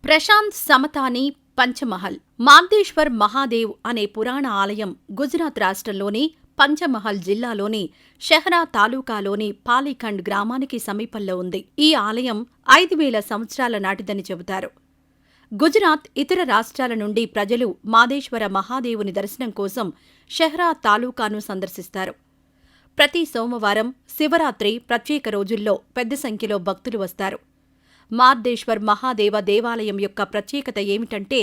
ప్రశాంత్ సమతాని పంచమహల్. మాందేశ్వర్ మహాదేవ్ అనే పురాణ ఆలయం గుజరాత్ రాష్ట్రంలోని పంచమహల్ జిల్లాలోని షెహ్రా తాలూకాలోని పాలీఖండ్ గ్రామానికి సమీపంలో ఉంది. ఈ ఆలయం 5000 సంవత్సరాల నాటిదని చెబుతారు. గుజరాత్, ఇతర రాష్ట్రాల నుండి ప్రజలు మాదేశ్వర మహాదేవుని దర్శనం కోసం షెహ్రా తాలూకాను సందర్శిస్తారు. ప్రతి సోమవారం, శివరాత్రి ప్రత్యేక రోజుల్లో పెద్ద సంఖ్యలో భక్తులు వస్తారు. మాదేశ్వర్ మహాదేవ దేవాలయం యొక్క ప్రత్యేకత ఏమిటంటే,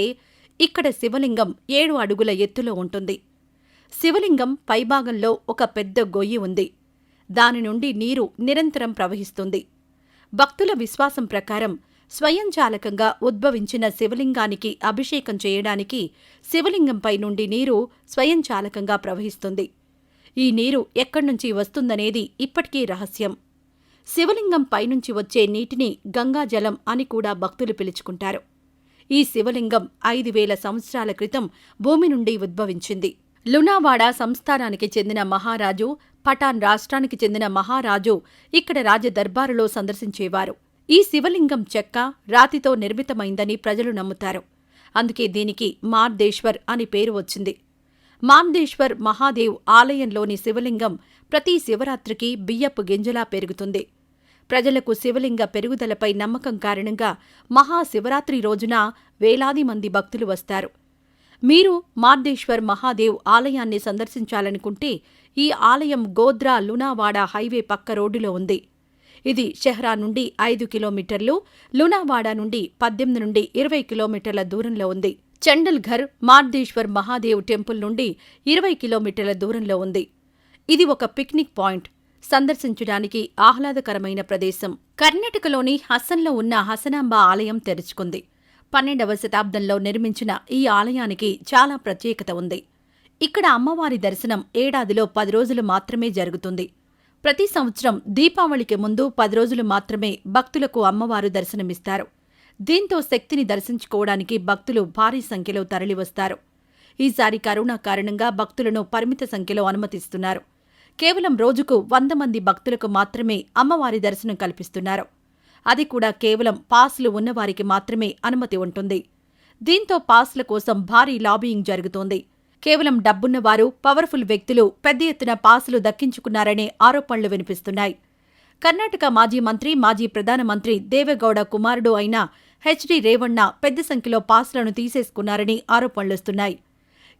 ఇక్కడ శివలింగం 7 అడుగుల ఎత్తులో ఉంటుంది. శివలింగం పైభాగంలో ఒక పెద్ద గొయ్యి ఉంది. దాని నుండి నీరు నిరంతరం ప్రవహిస్తుంది. భక్తుల విశ్వాసం ప్రకారం స్వయంచాలకంగా ఉద్భవించిన శివలింగానికి అభిషేకం చేయడానికి శివలింగంపై నుండి నీరు స్వయంచాలకంగా ప్రవహిస్తుంది. ఈ నీరు ఎక్కడ్నుంచి వస్తుందనేది ఇప్పటికీ రహస్యం. శివలింగం పైనుంచి వచ్చే నీటిని గంగాజలం అని కూడా భక్తులు పిలుచుకుంటారు. ఈ శివలింగం 5000 సంవత్సరాల క్రితం భూమి నుండి ఉద్భవించింది. లునావాడా సంస్థానానికి చెందిన మహారాజు, పఠాన్ రాష్ట్రానికి చెందిన మహారాజు ఇక్కడ రాజదర్బారులో సందర్శించేవారు. ఈ శివలింగం చెక్క, రాతితో నిర్మితమైందని ప్రజలు నమ్ముతారు. అందుకే దీనికి మాదేశ్వర్ అని పేరు వచ్చింది. మాందేశ్వర్ మహాదేవ్ ఆలయంలోని శివలింగం ప్రతి శివరాత్రికి బియ్యపు గింజలా పెరుగుతుంది. ప్రజలకు శివలింగ పెరుగుదలపై నమ్మకం కారణంగా మహాశివరాత్రి రోజున వేలాది మంది భక్తులు వస్తారు. మీరు మాదేశ్వర్ మహాదేవ్ ఆలయాన్ని సందర్శించాలనుకుంటే ఈ ఆలయం గోధ్రా లునావాడా హైవే పక్క రోడ్డులో ఉంది. ఇది షెహ్రా నుండి 5 కిలోమీటర్లు, లునావాడా నుండి 18 నుండి 20 కిలోమీటర్ల దూరంలో ఉంది. చండల్ఘర్ మాదేశ్వర్ మహాదేవ్ టెంపుల్ నుండి 20 కిలోమీటర్ల దూరంలో ఉంది. ఇది ఒక పిక్నిక్ పాయింట్, సందర్శించడానికి ఆహ్లాదకరమైన ప్రదేశం. కర్ణాటకలోని హసన్లో ఉన్న హసనాంబ ఆలయం తెరుచుకుంది. 12వ శతాబ్దంలో నిర్మించిన ఈ ఆలయానికి చాలా ప్రత్యేకత ఉంది. ఇక్కడ అమ్మవారి దర్శనం ఏడాదిలో 10 రోజులు మాత్రమే జరుగుతుంది. ప్రతి సంవత్సరం దీపావళికి ముందు 10 రోజులు మాత్రమే భక్తులకు అమ్మవారు దర్శనమిస్తారు. దీంతో శక్తిని దర్శించుకోవడానికి భక్తులు భారీ సంఖ్యలో తరలివస్తారు. ఈసారి కరోనా కారణంగా భక్తులను పరిమిత సంఖ్యలో అనుమతిస్తున్నారు. కేవలం రోజుకు 100 మంది భక్తులకు మాత్రమే అమ్మవారి దర్శనం కల్పిస్తున్నారు. అది కూడా కేవలం పాస్లు ఉన్నవారికి మాత్రమే అనుమతి ఉంటుంది. దీంతో పాస్ల కోసం భారీ లాబియింగ్ జరుగుతోంది. కేవలం డబ్బున్నవారు, పవర్ఫుల్ వ్యక్తులు పెద్ద ఎత్తున పాసులు దక్కించుకున్నారనే ఆరోపణలు వినిపిస్తున్నాయి. కర్ణాటక మాజీ మంత్రి, మాజీ ప్రధానమంత్రి దేవెగౌడ కుమారుడు అయిన హెచ్డి రేవణ్ణ పెద్ద సంఖ్యలో పాసులను తీసేసుకున్నారని ఆరోపణలొస్తున్నాయి.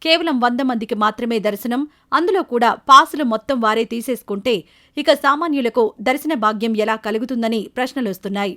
కేవలం 100 మందికి మాత్రమే దర్శనం, అందులో కూడా పాసులు మొత్తం వారే తీసేసుకుంటే ఇక సామాన్యులకు దర్శన భాగ్యం ఎలా కలుగుతుందని ప్రశ్నలొస్తున్నాయి.